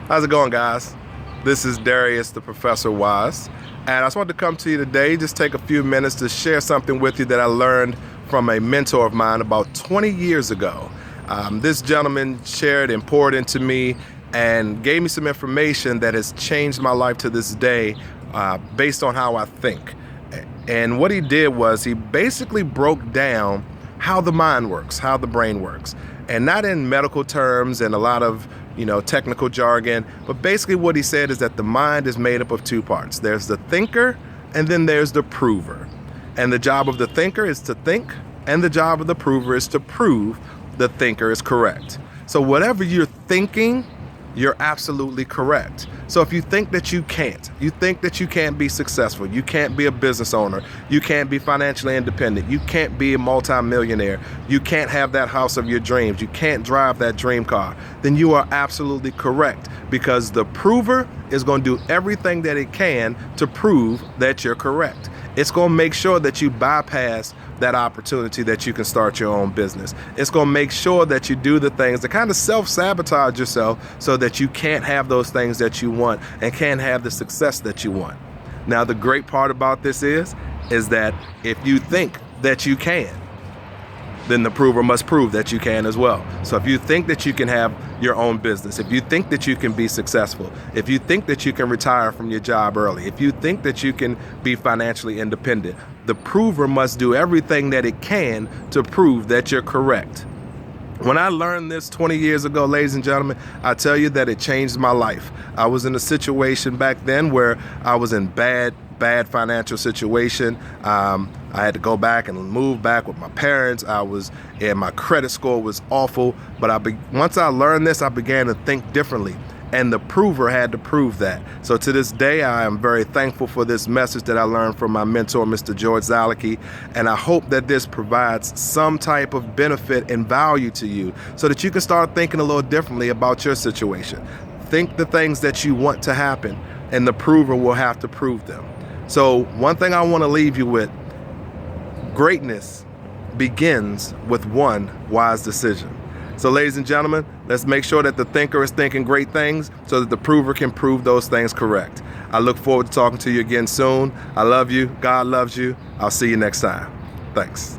How's it going, guys? This is Darius, the Professor Wise, and I just wanted to come to you today, just take a few minutes to share something with you that I learned from a mentor of mine about 20 years ago. This gentleman shared and poured into me and gave me some information that has changed my life to this day based on how I think. And what he did was he basically broke down how the mind works, how the brain works, and not in medical terms and a lot of technical jargon, but basically what he said is that the mind is made up of two parts. There's the thinker and then there's the prover. And the job of the thinker is to think, and the job of the prover is to prove the thinker is correct. So whatever you're thinking, you're absolutely correct. So if you think that you can't be successful, you can't be a business owner, you can't be financially independent, you can't be a multimillionaire, you can't have that house of your dreams, you can't drive that dream car, then you are absolutely correct, because the prover is going to do everything that it can to prove that you're correct. It's going to make sure that you bypass that opportunity that you can start your own business. It's going to make sure that you do the things that kind of self-sabotage yourself so that you can't have those things that you want and can't have the success that you want. Now, the great part about this is that if you think that you can, then the prover must prove that you can as well. So if you think that you can have your own business, if you think that you can be successful, if you think that you can retire from your job early, if you think that you can be financially independent, the prover must do everything that it can to prove that you're correct. When I learned this 20 years ago, ladies and gentlemen, I tell you that it changed my life. I was in a situation back then where I was in bad financial situation. I had to go back and move back with my parents. My credit score was awful. But once I learned this, I began to think differently. And the prover had to prove that. So to this day, I am very thankful for this message that I learned from my mentor, Mr. George Zalicki. And I hope that this provides some type of benefit and value to you so that you can start thinking a little differently about your situation. Think the things that you want to happen, and the prover will have to prove them. So one thing I want to leave you with: greatness begins with one wise decision. So ladies and gentlemen, let's make sure that the thinker is thinking great things so that the prover can prove those things correct. I look forward to talking to you again soon. I love you. God loves you. I'll see you next time. Thanks.